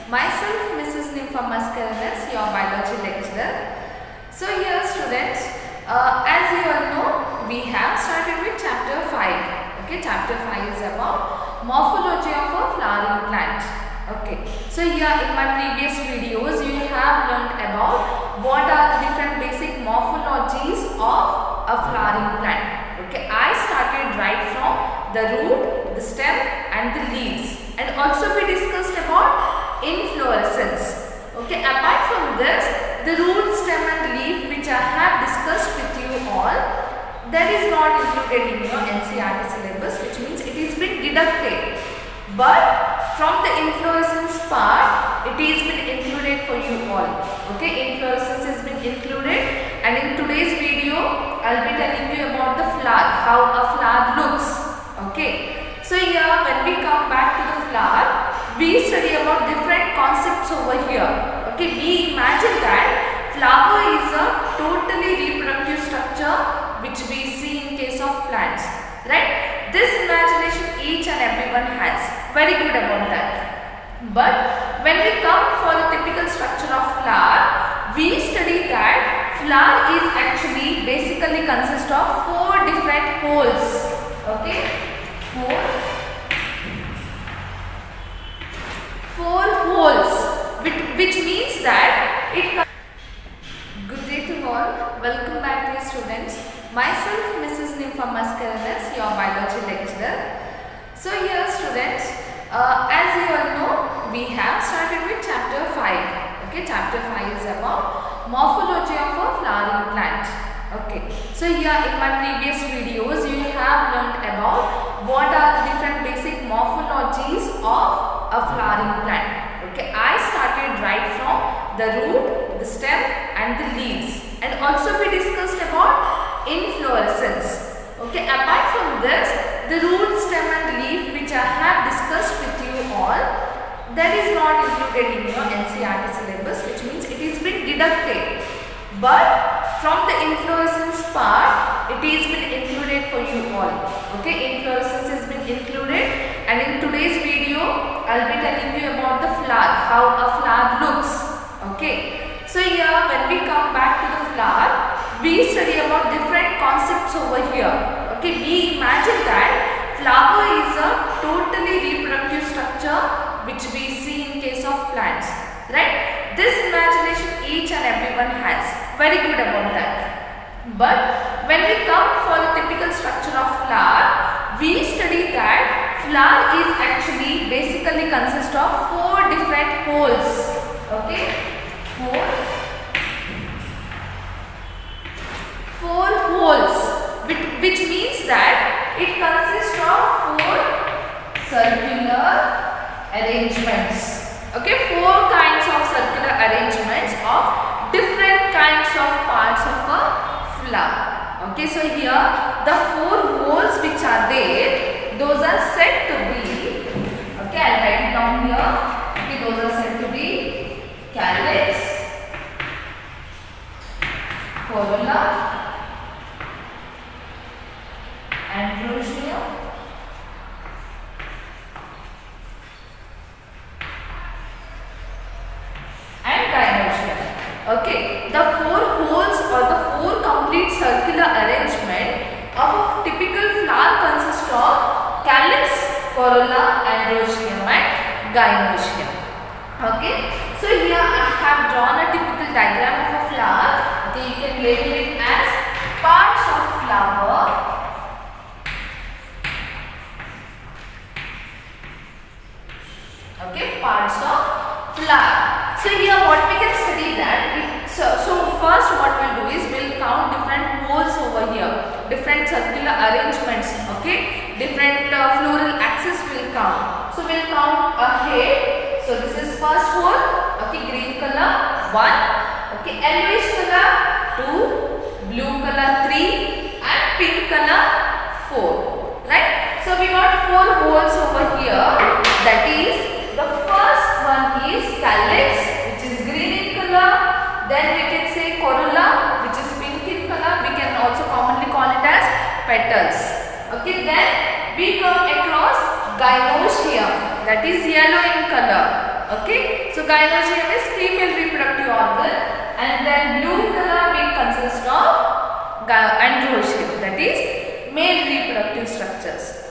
Myself, Mrs. Nympha Mascarenhas, your biology lecturer. So here students, as you all know, we have started with chapter 5. Okay, chapter 5 is about morphology of a flowering plant. Okay, so here in my previous videos, you have learned about what are the different basic morphologies of a flowering plant. Okay, I started right from the root, the stem and the leaves, and also we discussed about inflorescence. Okay, apart from this, the root, stem and leaf which I have discussed with you all, that is not included in your NCERT syllabus, which means it is been deducted. But from the inflorescence part, it is been included for you all. Okay, inflorescence has been included, and in today's video, I will be telling you about the flower, how a flower looks. Okay, so here when we come back to the flower, we study about different concepts over here. Okay, we imagine that flower is a totally reproductive structure which we see in case of plants, right? This imagination each and everyone has. Very good about that. But when we come for the typical structure of flower, we study that flower is actually basically consists of 4 different holes. Okay, 4 holes, which means that it. Good day to all. Welcome back, dear students. Myself, Mrs. Nympha Mascarenhas, your biology lecturer. So here, students, as you all know, we have started with chapter 5. Okay, chapter 5 is about morphology of a flowering plant. Okay, so here in my previous videos, you have learned about what are the different basic morphologies of a flowering plant. Okay, I started right from the root, the stem and the leaves, and also we discussed about inflorescence. Okay, apart from this, the root, stem and leaf which I have discussed with you all, that is not included in your NCERT syllabus, which means it is been deducted. But from the inflorescence part, it is been included for you all. Okay, inflorescence has been included, and in today's video, I will be telling you about the flower, how a flower looks. Okay, so here when we come back to the flower, we study about different concepts over here. Okay, we imagine that flower is a totally reproductive structure which we see in case of plants, right? This imagination each and everyone has. Very good about that. But when we come for the typical structure of flower, we study that flower is actually basically consists of 4 different holes. Okay, 4 holes, which means that it consists of 4 circular arrangements. Okay, 4 kinds of circular arrangements of different kinds of parts of a flower. Okay, so here the 4 holes which are there, those are said to be, okay, I'll write it down here. Okay, those are said to be calyx, corolla, androecium, and gynoecium. Okay, the 4 holes or the 4 complete circular arrangement of a typical flower consists of calyx, corolla, androecium and gynoecium. Okay, so here I have drawn a typical diagram of a flower. Okay, you can label it as parts of flower. Okay, parts of flower. So here what we can study that, so first what we'll do is we'll count different holes over here, different circular arrangements. Okay, different floral axis will count. So we'll count ahead. So this is first hole. Okay, green color 1. Okay, yellowish color 2, blue color 3, and pink color 4. Right? So we got 4 holes over here. That is, the first one is calyx, which is green in color. Then we can say corolla, which is pink in color. We can also commonly call it as petals. Okay, then we come across gynoecium, that is yellow in color. Okay, so gynoecium is female reproductive organ, and then blue color will consist of androecium, that is male reproductive structures.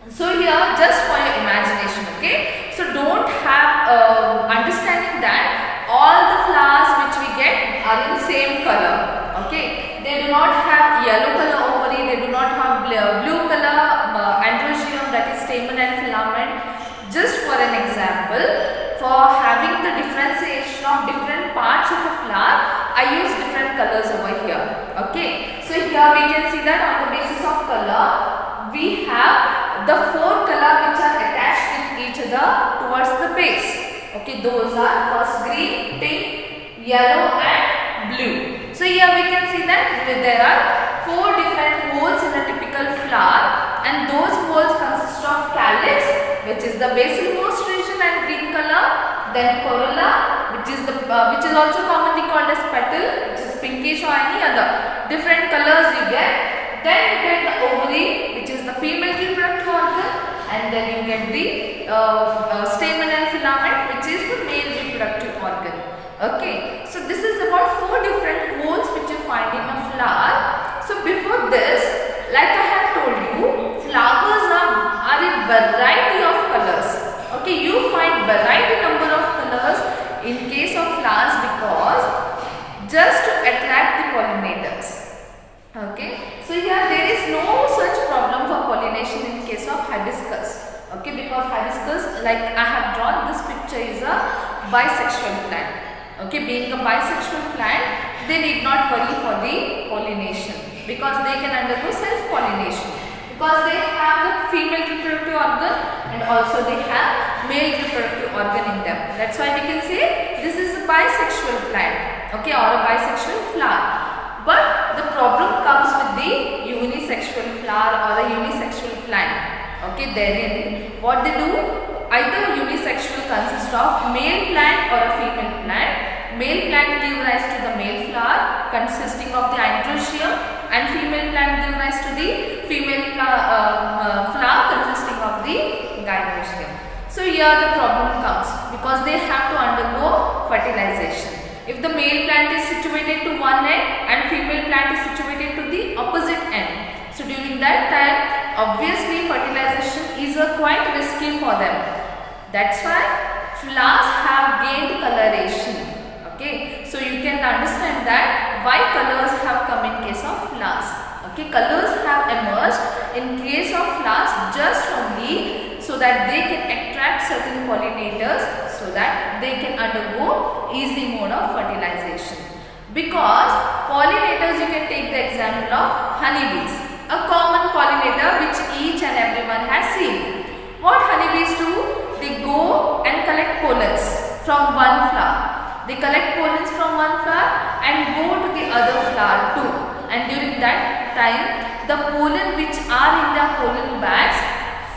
So here just for your imagination, okay. So don't have understanding that all the flowers which we get are in same color, okay. They do not have yellow color ovary, they do not have blue color androecium, that is stamen and filament. Just for an example, for having the differentiation of different parts of a flower, I use different colors over here, okay. So here we can see that on the basis of color, we have the 4 colors which are attached with each other towards the base. Okay, those are first green, pink, yellow and blue. So here we can see that there are 4 different holes in a typical flower, and those holes consist of calyx, which is the basal-most region and green color, then corolla, which is also commonly called as petal, which is pinkish or any other different colors you get. Then you get the ovary, which is the female reproductive organ, and then you get the stamen and filament, which is the male reproductive organ. Okay, so this is about 4 different holes which you find in a flower. So before this, like I have told you, flowers are in variety of colors. Okay, you find variety number of colors in case of flowers because just to attract the pollinators. Okay, so here there is no such problem for pollination in case of hibiscus. Okay, because hibiscus, like I have drawn this picture, is a bisexual plant. Okay, being a bisexual plant, they need not worry for the pollination because they can undergo self-pollination because they have the female reproductive organ and also they have male reproductive organ in them. That's why we can say this is a bisexual plant, okay, or a bisexual flower. But the problem comes with the unisexual flower or a unisexual plant. Okay, therein what they do, either unisexual consists of male plant or a female plant. Male plant give rise to the male flower consisting of the androecium, and female plant give rise to the female flower consisting of the gynoecium. So here the problem comes because they have to undergo fertilization. If the male plant is situated to one end and female plant is situated to the opposite end, so during that time obviously fertilization is quite risky for them. That's why flowers have gained coloration. Okay, so you can understand that why colors have come in case of flowers. Okay, colors have emerged in case of flowers just only so that they can attract certain pollinators so that they can undergo easy mode of fertilization. Because pollinators, you can take the example of honeybees, a common pollinator which each and everyone has seen. What honeybees do? They go and collect pollens from one flower. They collect pollens from one flower and go to the other flower too. And during that time, the pollen which are in the pollen bags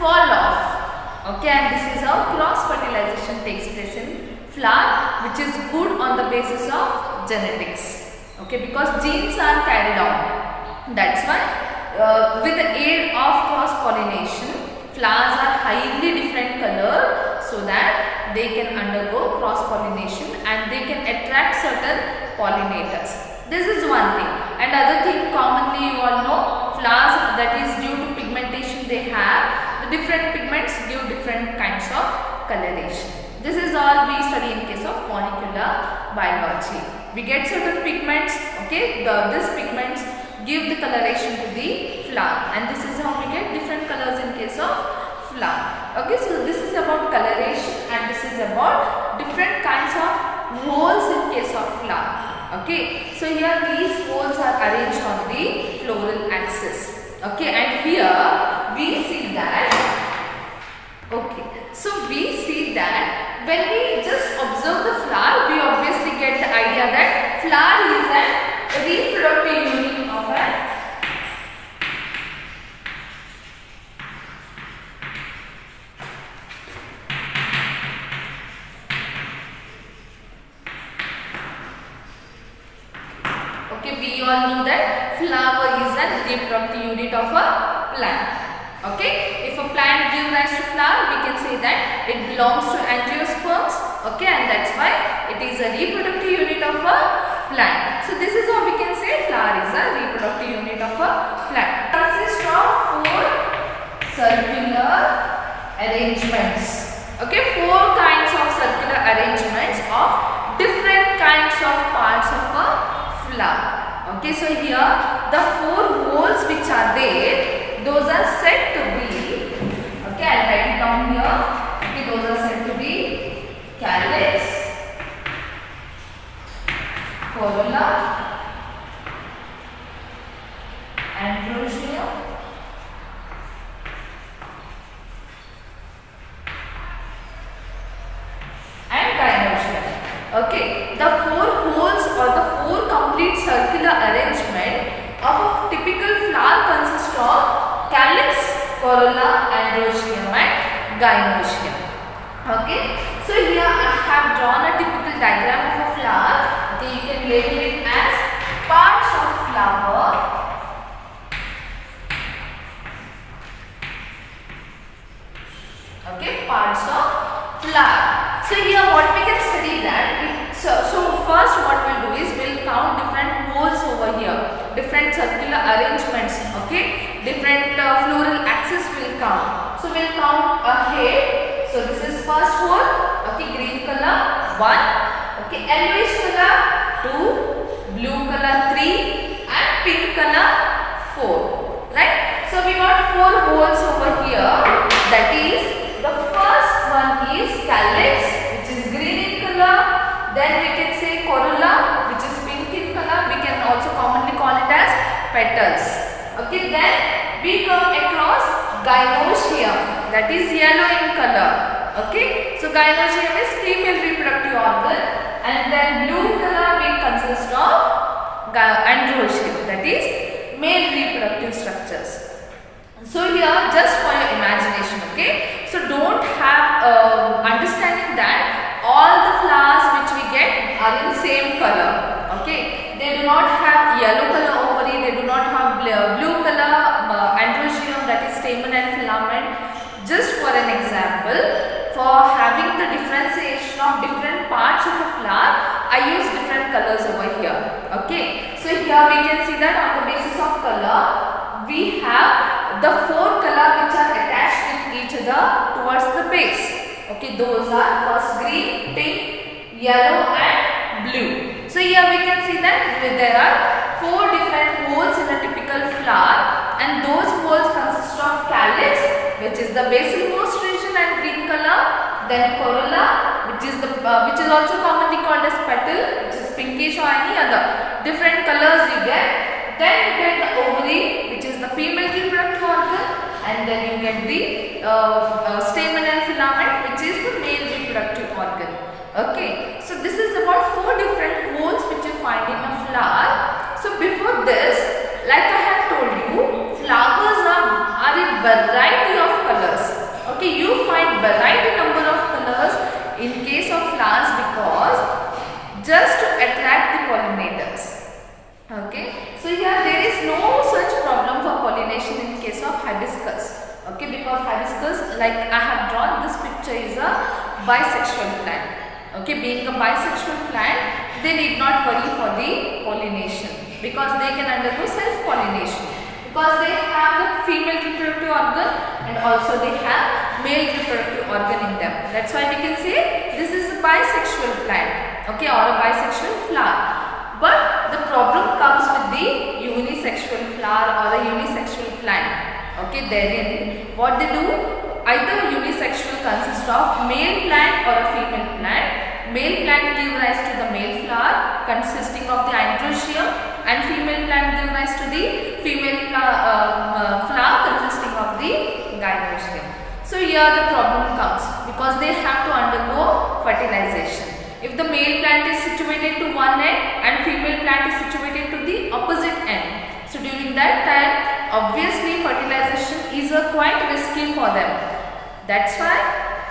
fall off. Okay, and this is how cross fertilization takes place in flower, which is good on the basis of genetics. Okay, because genes are carried on. That's why with the aid of cross pollination, flowers are highly different color so that they can undergo cross pollination and they can attract certain pollinators. This is one thing. And other thing, commonly you all know, flowers, that is due to pigmentation they have, the different pigments give different kinds of coloration. This is all we study in case of molecular biology. We get certain pigments, okay, these pigments give the coloration to the flower, and this is how we get different colors in case of flower. Okay, so this is about coloration and this is about different kinds of holes in case of flower. Okay, so here these holes are arranged on the floral axis. Okay, and here we see that, okay, so we see that when we just observe the flower, we obviously get the idea that flower is a reproductive unit of an we all know that flower is a reproductive unit of a plant. Okay, if a plant gives rise to flower, we can say that it belongs to angiosperms, Okay, and that's why it is a reproductive unit of a plant. So this is how we can say flower is a reproductive unit of a plant. It consists of 4 circular arrangements. Okay, 4 kinds of circular arrangements of different kinds of parts of a flower. Okay, so here the 4 holes which are there, those are said to be, okay, I'll write it down here. Okay, those are said to be calyx, corolla, androecium, and gynoecium. Okay, the 4 holes or the 4 complete circular arrangement of a typical flower consists of calyx, corolla, androecium, and gynoecium. Okay, so here I have drawn a typical diagram of a flower. Okay, you can label it as parts of flower. Okay, parts of flower. So here what we can study that, so first what we'll do is we'll count different holes over here, different circular arrangements, okay, different floral axis will count. So we'll count a head. So this is first hole, okay, green color 1, okay, yellowish color 2, blue color 3, and pink color 4, right? So we got 4 holes over here. That is, the first one is calyx, which is green in color. Then we can say corolla, which is pink in color. We can also commonly call it as petals. Okay, then we come across gynoecium, that is yellow in color. Okay, so gynoecium is female reproductive organ, and then blue color will consist of androecium, that is male reproductive structures. So here, just for your imagination, okay, so don't have understanding that all the flowers which we get are in same color. Okay, they do not have yellow color ovary, they do not have blue color androecium, that is stamen and filament. Just for an example, for having the differentiation of different parts of a flower, I use different colors over here. Okay, so here we can see that on the basis of color, we have the 4 colors which are attached with each other towards the base. Okay, those are first green, pink, yellow, and blue. So here we can see that there are 4 different holes in a typical flower, and those holes consist of calyx, which is the basal-most region and green color, then corolla, which is also commonly called as petal, which is pinkish or any other different colors you get. Then you get the ovary, which is the female reproductive organ, and then you get the stamen and filament, which is the male reproductive organ. Okay, so this is about 4 different holes which you find in a flower. So before this, like I have told you, flowers are in variety of colors. Okay, you find variety number of colors in case of flowers because just to attract the pollinators. Okay, so here there is no such problem for pollination in case of hibiscus. Okay, because hibiscus, like I have drawn this picture, is a bisexual plant. Okay, being a bisexual plant, they need not worry for the pollination because they can undergo self-pollination because they have the female reproductive organ and also they have male reproductive organ in them. That's why we can say this is a bisexual plant, okay, or a bisexual flower. But the problem comes with the unisexual flower or a unisexual plant. Okay, therein what they do, either unisexual consists of male plant or a female plant. Male plant give rise to the male flower consisting of the androecium, and female plant give rise to the female flower consisting of the gynoecium. So here the problem comes because they have to undergo fertilization. If the male plant is situated to one end and female plant is situated to the opposite end, so during that time, obviously fertilization is quite risky for them. That's why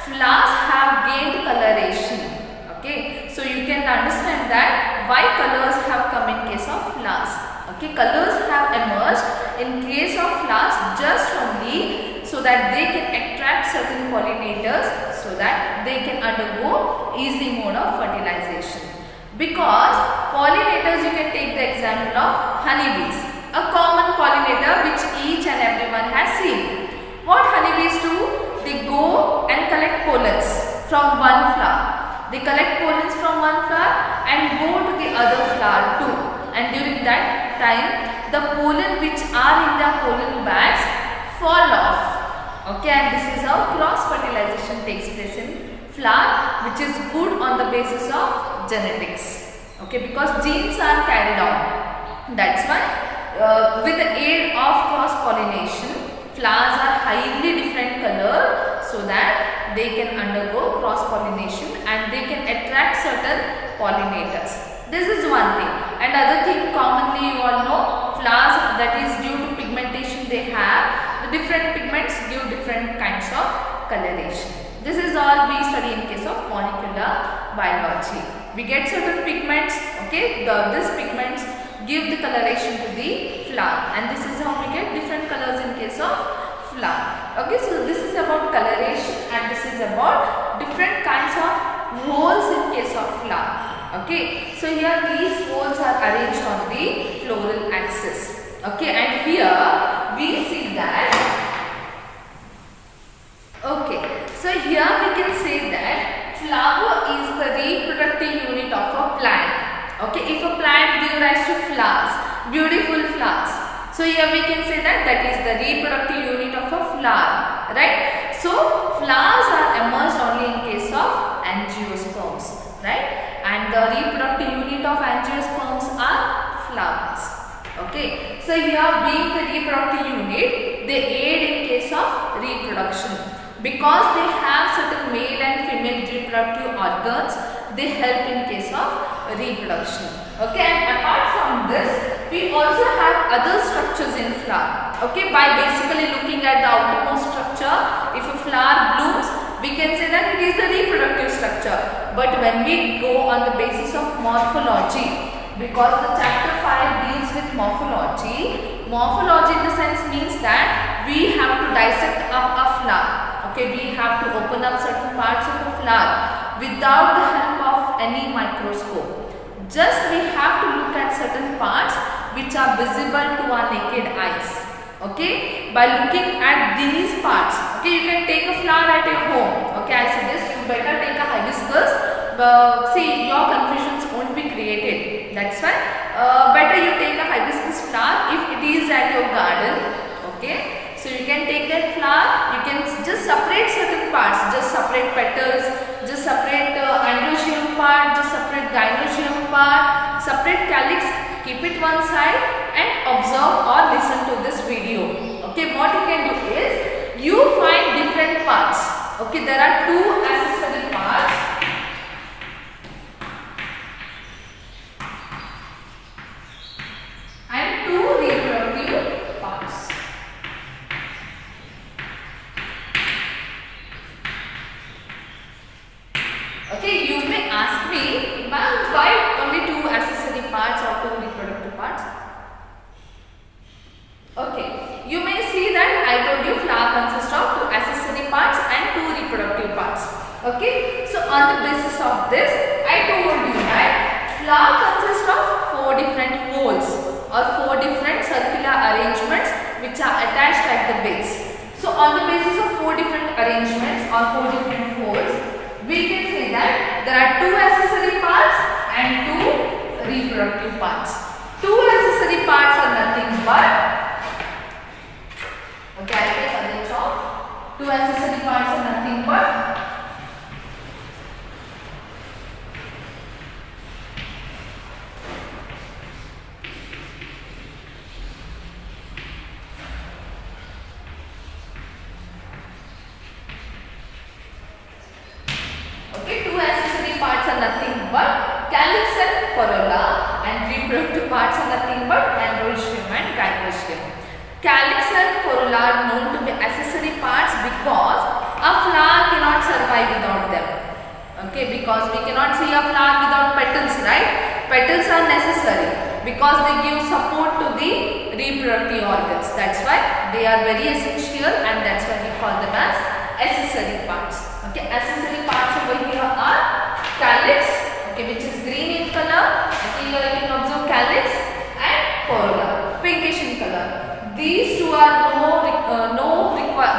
flowers have gained coloration. Okay, so you can understand that why colors have come in case of flowers. Okay, colors have emerged in case of flowers just only so that they can attract certain pollinators so that they can undergo easy mode of fertilization. Because pollinators, you can take the example of honeybees, a common pollinator which each and everyone has seen. What honeybees do? They go and collect pollens from one flower. They collect pollens from one flower and go to the other flower too. And during that time, the pollen which are in the pollen bags fall off. Okay, and this is how cross fertilization takes place in flower, which is good on the basis of genetics. Okay, because genes are carried on. That's why with the aid of cross pollination, flowers are highly different color so that they can undergo cross pollination and they can attract certain pollinators. This is one thing. And other thing, commonly you all know, flowers, that is due to pigmentation they have, the different pigments give different kinds of coloration. This is all we study in case of molecular biology. We get certain pigments, okay, these pigments give the coloration to the flower, and this is how we get different colors in case of flower. Okay, so this is about coloration and this is about different kinds of holes in case of flower. Okay, so here these holes are arranged on the floral axis. Okay, and here we see that. Okay, so here we can say that flower is the reproductive unit of a plant. Okay, if a plant gives rise to flowers, beautiful flowers, so here we can say that that is the reproductive unit of a flower, right? So flowers are emerged only in case of angiosperms, right? And the reproductive unit of angiosperms are flowers. Okay, so here being the reproductive unit, they aid in case of reproduction because they have certain male and female reproductive organs. They help in case of reproduction. Okay, and apart from this, we also have other structures in flower. Okay, by basically looking at the outermost structure, if a flower blooms, we can say that it is the reproductive structure. But when we go on the basis of morphology, because the chapter 5 deals with morphology, morphology in the sense means that we have to dissect up a flower. Okay, we have to open up certain parts of a flower without the help of any microscope. Just we have to look at certain parts which are visible to our naked eyes. Okay, by looking at these parts. Okay, you can take a flower at your home. Okay, I suggest you better take a hibiscus. See, your confusions won't be created. That's why better you take a hibiscus flower if it is at your garden. Okay, so you can take that flower. You can just separate certain parts. Just separate petals. Just separate androecium part. Just separate gynoecium part. Separate calyx. Keep it one side and observe or listen to this video. Okay, what you can do is you find different parts. Okay, there are two accessory parts. And two reproductive parts. Okay, you may ask me, ma'am, why only two accessory parts or two reproductive parts? Okay, you may see that I told you flower consists of two accessory parts and two reproductive parts. Okay, so on the basis of this, I told you that flower consists of four different folds or four different circular arrangements which are attached at the base. So on the basis of four different arrangements or four different folds, we can say that there are two accessory parts and two reproductive parts. Two accessory parts are nothing but, okay, I take other chalk. Two accessory parts are nothing but calyx and corolla, and reproductive parts are nothing but androecium and gynoecium. Calyx and corolla are known to be accessory parts because a flower cannot survive without them. Okay, because we cannot see a flower without petals, right? Petals are necessary because they give support to the reproductive organs. That's why they are very essential, and that's why we call them as accessory parts. Okay, accessory parts over here are calyx, okay, which is green in color. Okay, here you can observe calyx and corolla, pinkish in color. These two are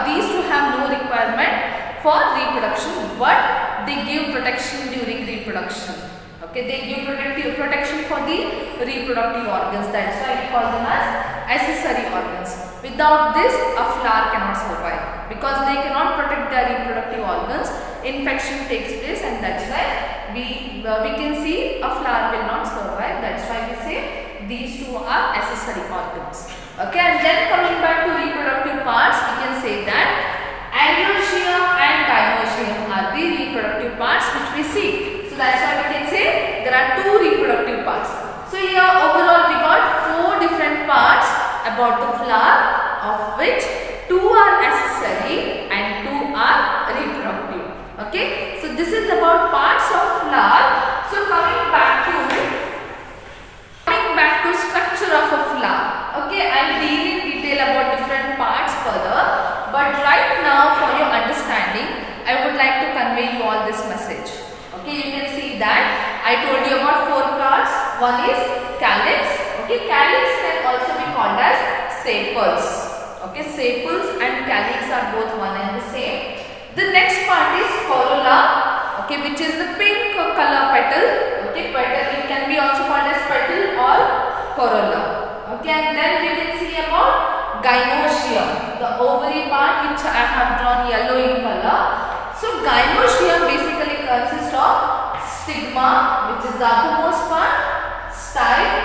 these two have no requirement for reproduction, but they give protection during reproduction. Okay, they give protection for the reproductive organs. That's why we call them as accessory organs. Without this, a flower cannot survive because they cannot protect their reproductive organs. Infection takes place, and that's why we can see a flower will not survive. That's why we say these two are accessory organs. Okay, and then coming back to reproductive parts, we can say that androecium and gynoecium are the reproductive parts which we see. So that's why we can say there are two reproductive parts. So here overall we got 4 different parts about the flower, of which 2 are accessory and 2 are reproductive. Okay, so this is about parts of flower. So coming back to structure of a flower. Okay, I'll deal in detail about different parts further, but right now for your understanding I would like to convey you all this message. Okay, you can see that I told you about 4 parts. One is calyx. Okay, calyx can also be called as sepals. Okay, sepals and calyx are both one and the same. The next part is corolla. Okay, which is the pink color petal. Okay, petal, it can be also called as petal or corolla. Okay, and then we can see about gynoecium, the ovary part which I have drawn yellow in color. So gynoecium basically consists of stigma, which is the uppermost part, style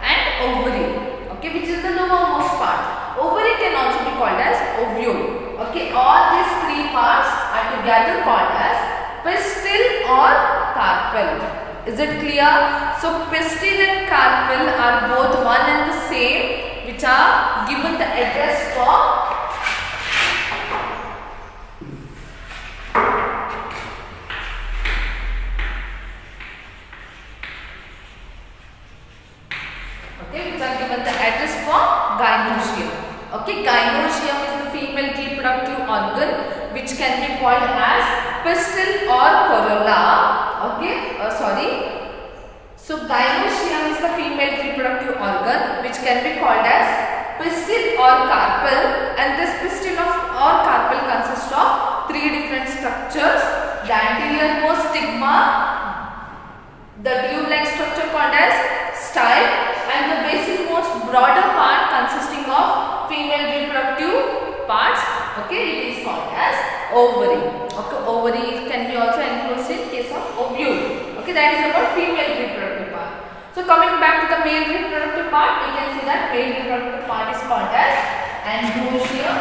and ovary, okay, which is the lowermost part. Ovary can also be called as ovule. Okay, all these 3 parts are together called as pistil or carpel. Is it clear? So pistil and carpel are both one and the same, which are given the address for gynoecium. Okay, gynoecium is the female reproductive organ which can be called as pistil or corolla. Okay, so gynoecium is the female reproductive organ which can be called as pistil or carpel, and this pistil or carpel consists of 3 different structures: the anteriormost stigma, the tube-like structure called as style, and the basicmost broader part consisting of female reproductive parts. Okay, it is called as ovary. Okay, ovary can be also enclosed in case of ovule. Okay, that is about female reproductive part. So coming back to the male reproductive part, we can see that male reproductive part is called as androecium.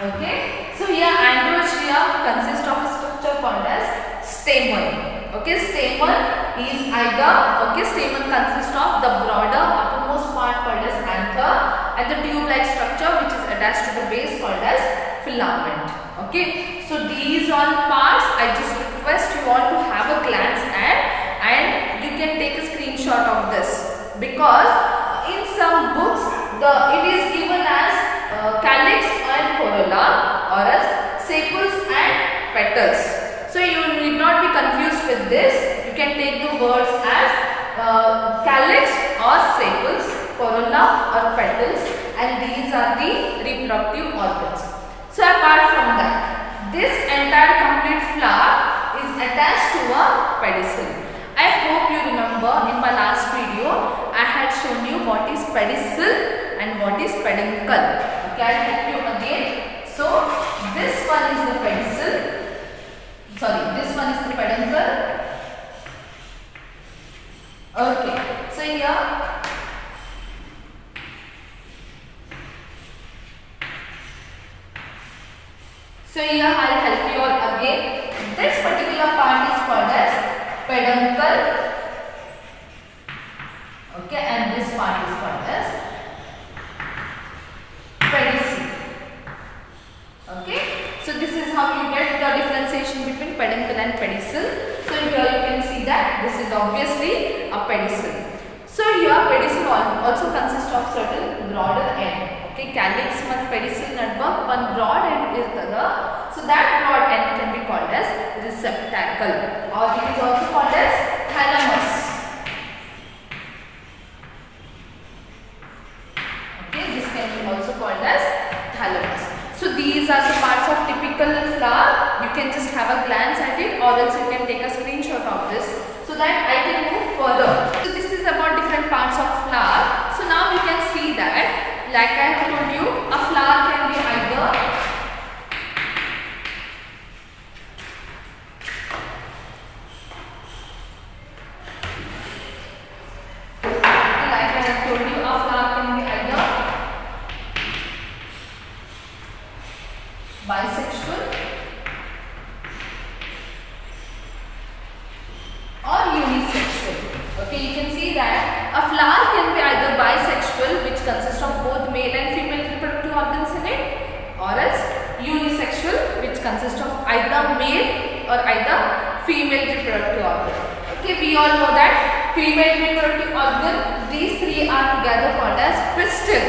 Okay, so here androecium consists of a structure called as stamen. Okay, stamen is either, stamen consists of the broader uppermost part called as anther, and the tube-like structure which is attached to the base called as filament. Okay, so these all parts I just request you all to have a glance at, and you can take a screenshot of this, because in some books it is given as calyx and corolla, or as sepals and petals. So you need not be confused with this. You can take the words as calyx or sepals, corolla or petals, and these are the reproductive organs. So apart from that, this entire complete flower is attached to a pedicel. I hope you remember in my last video I had shown you what is pedicel and what is peduncle. Okay, I'll help you again. So this one is the pedicel. This one is the peduncle. Okay, so here I'll help you all again. This particular part is called as peduncle. Okay, and this part is called as pedicel. Okay, so this is how you get the differentiation between peduncle and pedicel. So here you can see that this is obviously a pedicel. So here pedicel also consists of certain broader end. Okay, calyx ಮತ್ತು pedicel ನಡುವ one broad end ಇರ್ತದ. So that broad end can be called as receptacle, or it is also called as thalamus. Okay, this can be also called as thalamus. So these are the parts of typical flower. You can just have a glance at it, or else you can take a screenshot of this so that I can move further. So this is about different parts of flower. So now you can see that, like I have told you, a flower can be either bisexual or unisexual. Okay, you can see that a flower can be either bisexual, which consists of both male and female reproductive organs in it, or else unisexual, which consists of either male or either female reproductive organ. Okay, we all know that female reproductive organ, these three are together called as pistil,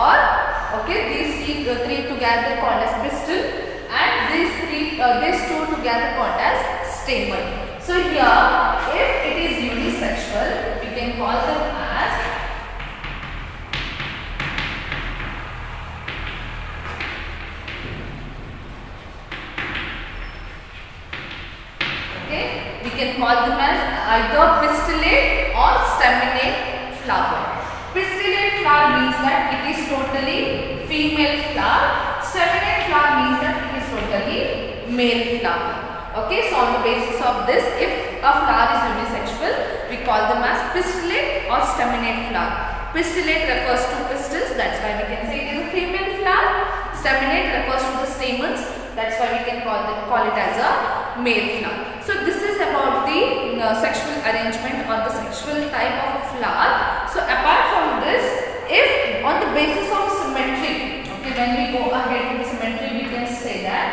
or okay, these three together called as pistil, and these two together called as stamen. So here, if it is unisexual, we can call them as we can call them as either pistillate or staminate flower. Pistillate flower means that it is totally female flower. Staminate flower means that it is totally male flower. Okay, so on the basis of this, if a flower is unisexual, we call them as pistillate or staminate flower. Pistillate refers to pistils, that's why we can say it is a female flower. Staminate refers to the stamens, that's why we can call it as a male flower. So this is about the sexual arrangement or the sexual type of a flower. So apart from this, if on the basis of symmetry, okay, when we go ahead with symmetry, we can say that,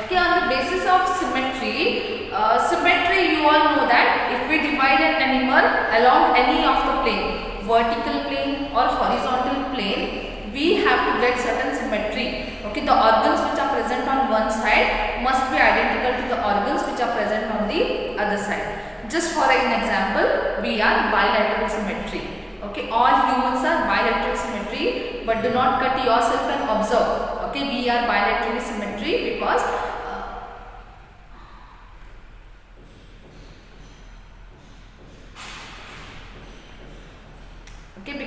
okay, on the basis of symmetry, symmetry, you all know that if we divide an animal along any of the plane, vertical plane or horizontal plane, we have to get certain symmetry. Okay, the organs which are present on one side must be identical to the organs which are present on the other side. Just for an example, we are bilateral symmetry. Okay, all humans are bilateral symmetry, but do not cut yourself and observe. Okay, we are bilateral symmetry because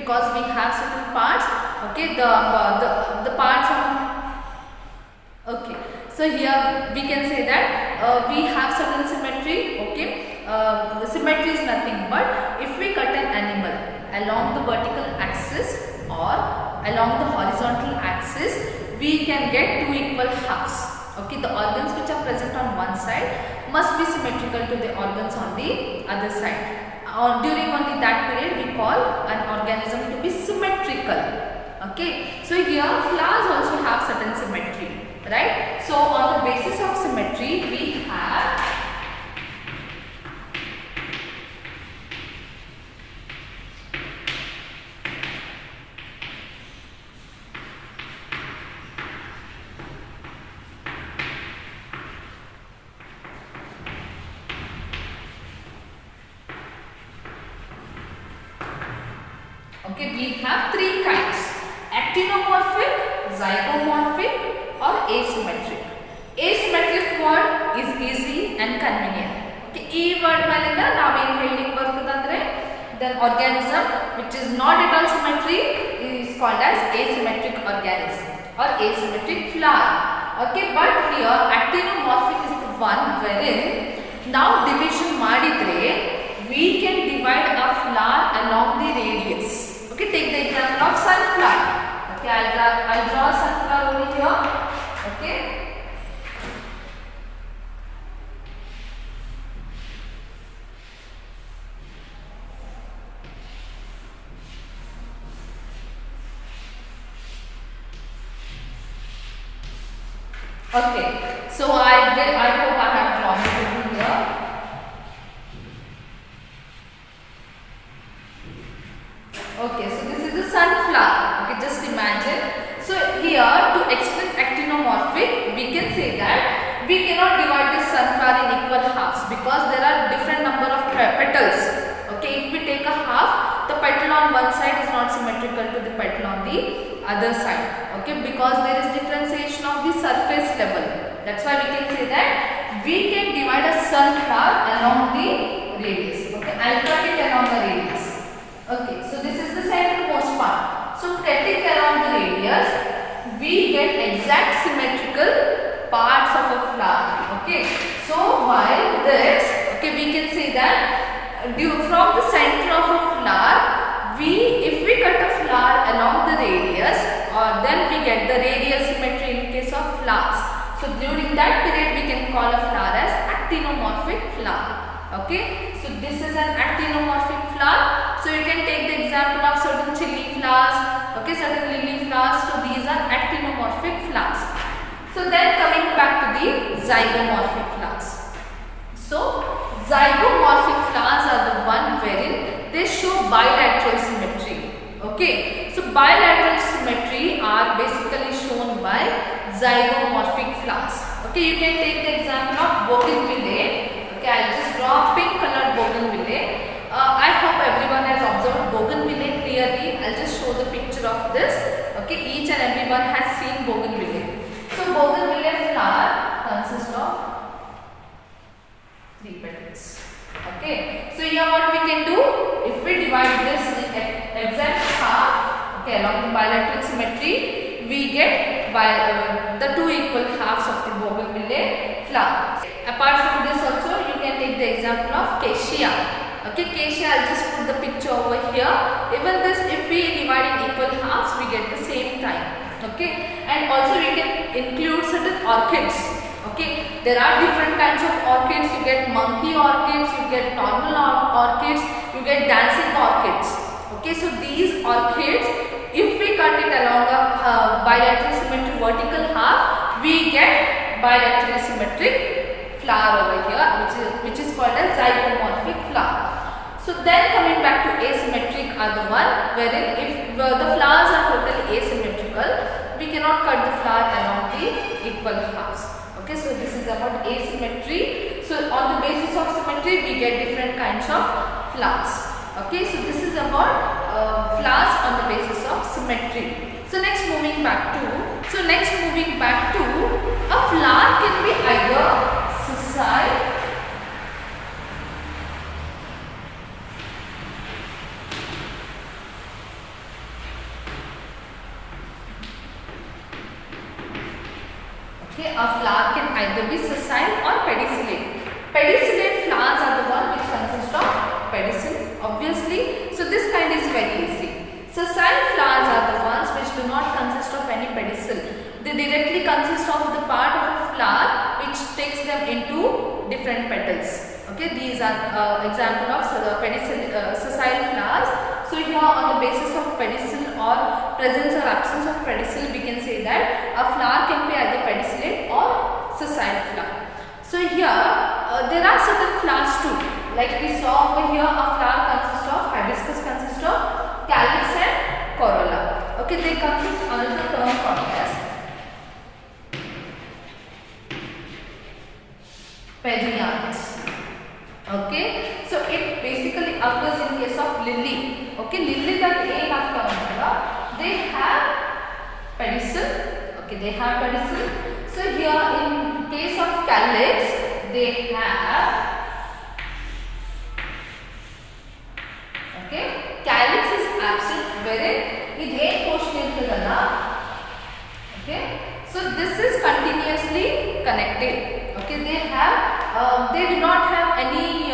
because we have certain parts. Okay, the parts on, okay, so here we can say that we have certain symmetry. Okay, symmetry is nothing but if we cut an animal along the vertical axis or along the horizontal axis, we can get two equal halves. Okay, the organs which are present on one side must be symmetrical to the organs on the other side. During only that period, we call an organism to be symmetrical. Okay, so here flowers also have certain symmetry, right? So on the basis of symmetry, we have three kinds: actinomorphic, zygomorphic or asymmetric. Asymmetric word is easy and convenient. Okay, e word malena naven hellik bartadandre then organism which is not at all symmetry is called as asymmetric organism or asymmetric flower. Okay, but here actinomorphic is the one wherein now division madidre we can divide a flower along the radius. Okay, take the example of sunflower. Okay, I'll draw a sunflower over here. Okay. Okay, so I hope I have drawn it over here. not symmetrical to the petal on the other side. Okay, because there is differentiation of the surface level. That's why we can say that we can divide a sunflower along the radius. Okay, I'll cut it along the radius. Okay, so this is the centermost part. So cutting along the radius, we get exact symmetrical parts of a flower. Okay, so while this, okay, we can say that from the center of a flower, if we cut a flower along the radius, then we get the radial symmetry in case of flowers. So during that period, we can call a flower as actinomorphic flower. Okay, so this is an actinomorphic flower. So you can take the example of certain chili flowers, okay, certain lily flowers. So these are actinomorphic flowers. So then coming back to the zygomorphic flowers. So zygomorphic flowers are the one wherein they show bilateral symmetry. Okay, so bilateral symmetry are basically shown by zygomorphic flowers. Okay, you can take the example of bougainvillea. Okay, I'll just draw pink colored bougainvillea. I hope everyone has observed bougainvillea clearly. I'll just show the picture of this. Okay, each and everyone has seen bougainvillea. So bougainvillea flower consists of 3 petals. Okay, so here what we can do, if we divide this in exact half, okay, along the bilateral symmetry, we get the 2 equal halves of the bougainvillea flower. Apart from this also, you can take the example of cassia. Okay, cassia, I'll just put the picture over here. Even this, if we divide in equal halves, we get the same time. Okay, and also we can include certain orchids. Okay, there are different kinds of orchids. You get monkey orchids, you get normal orchids, you get dancing orchids. Okay, so these orchids, if we cut it along a bilateral symmetric vertical half, we get bilateral symmetric flower over here, which is called as zygomorphic flower. So then coming back to asymmetric are the one wherein if the flowers are totally asymmetrical, we cannot cut the flower along the equal halves. Okay, so this is about asymmetry. So on the basis of symmetry, we get different kinds of flowers. Okay, so this is about flowers on the basis of symmetry. So next moving back to a flower can be either sessile a flower can either be sessile or pedicellate. Pedicellate flowers are the one which consist of pedicel, obviously. So this kind is very easy. Sessile flowers are the ones which do not consist of any pedicel. They directly consist of the part of a flower which takes them into different petals. Okay, these are example of sessile flowers. So here on the basis of pedicel or presence or absence of pedicel, we can say that a flower can be either pedicellate or sessile flower. So here there are certain flowers too. Like we saw over here, a flower consists of, hibiscus consists of calyx and corolla. Okay, they consist another term called as perianth. Okay, so it basically occurs in case of lily. Okay, lily that they have pedicel. Okay, they have pedicel. So here in case of calyx, they have, okay, calyx is absent wherein it portion okay, so this is continuously connected. Okay, they do not have any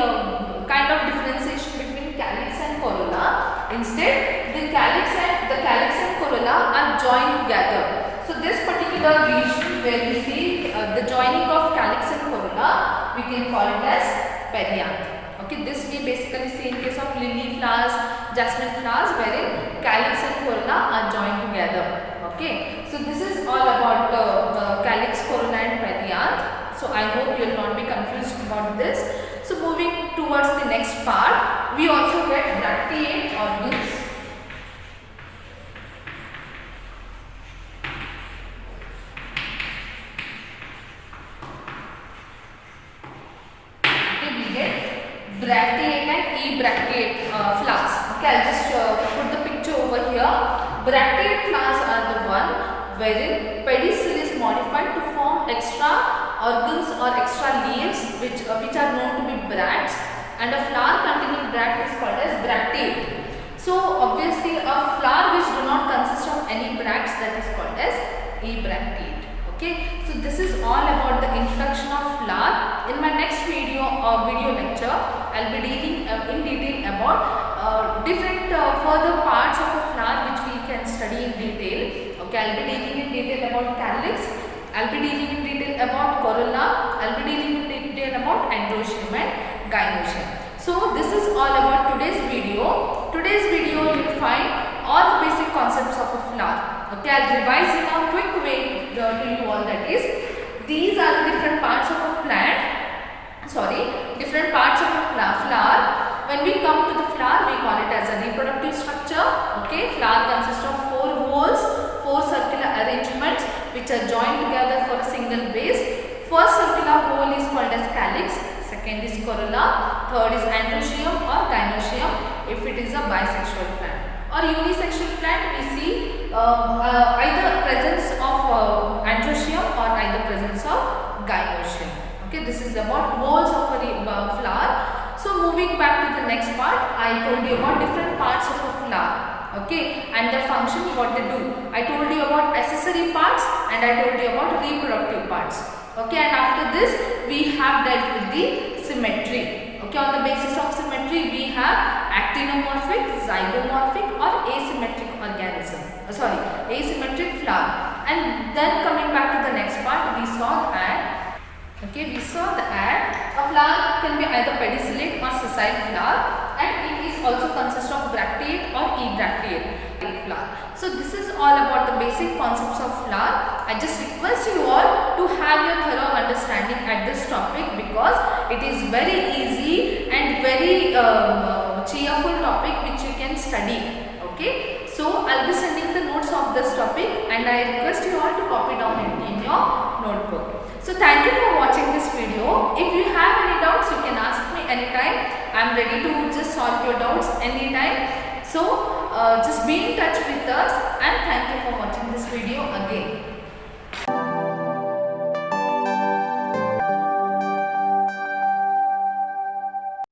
kind of differentiation between calyx and corolla. Instead, the calyx and corolla are joined together. So this particular region where we see the joining of calyx and corolla, we can call it as perianth. Okay, this we basically see in case of lily flowers, jasmine flowers, wherein calyx and corolla are joined together. Okay, so this is all about calyx, corolla and perianth. So I hope you will not be confused about this. So moving towards the next part, we also get bracteate organs. Okay, we get bracteate and ebracteate flowers. Okay, I'll just put the picture over here. bracteate flowers are the one wherein pedicel is modified to form extra organs or extra leaves which are known to be bracts, and a flower containing bract is called as bracteate. So obviously a flower which do not consist of any bracts, that is called as abracteate. Okay, so this is all about the introduction of flower. In my next video or video lecture, I'll be dealing in detail about different further parts of a flower which we can study in detail. Okay, I'll be dealing in detail about calyx, I'll be dealing in detail about corolla, I'll be dealing in detail about androecium and gynoecium. So this is all about today's video. Today's video you will find all the basic concepts of a flower. Okay, I'll revise in a quick way to you all, that is, these are the different parts of a plant, different parts of a flower. When we come to the flower, we call it as a reproductive structure. Okay, flower consists of 4 whorls, 4 circular arrangements which are joined together for a single base. First circular whorl is called as calyx, second is corolla, third is androecium or gynoecium if it is a bisexual plant. Or unisexual plant, we see either presence of androecium or either presence of gynoecium. Okay, this is about whorls of a flower. So moving back to the next part, I told you about different parts of a flower. Okay, and their function, what they do. I told you about accessory parts and I told you about reproductive parts. Okay, and after this we have dealt with the symmetry. Okay, on the basis of symmetry we have actinomorphic, zygomorphic or asymmetric organism. Asymmetric flower. And then coming back to the next part, we saw that a flower can be either pedicellate or sessile flower, and it is also consists of bracteate or abracteate flower. So this is all about the basic concepts of flower. I just request you all to have your thorough understanding at this topic because it is very easy and very cheerful topic which you can study. Okay, so I'll be sending the notes of this topic and I request you all to copy down it in your notebook. So thank you for watching this video. If you have any doubts, you can ask me anytime. I am ready to just solve your doubts anytime. So just be in touch with us and thank you for watching this video again.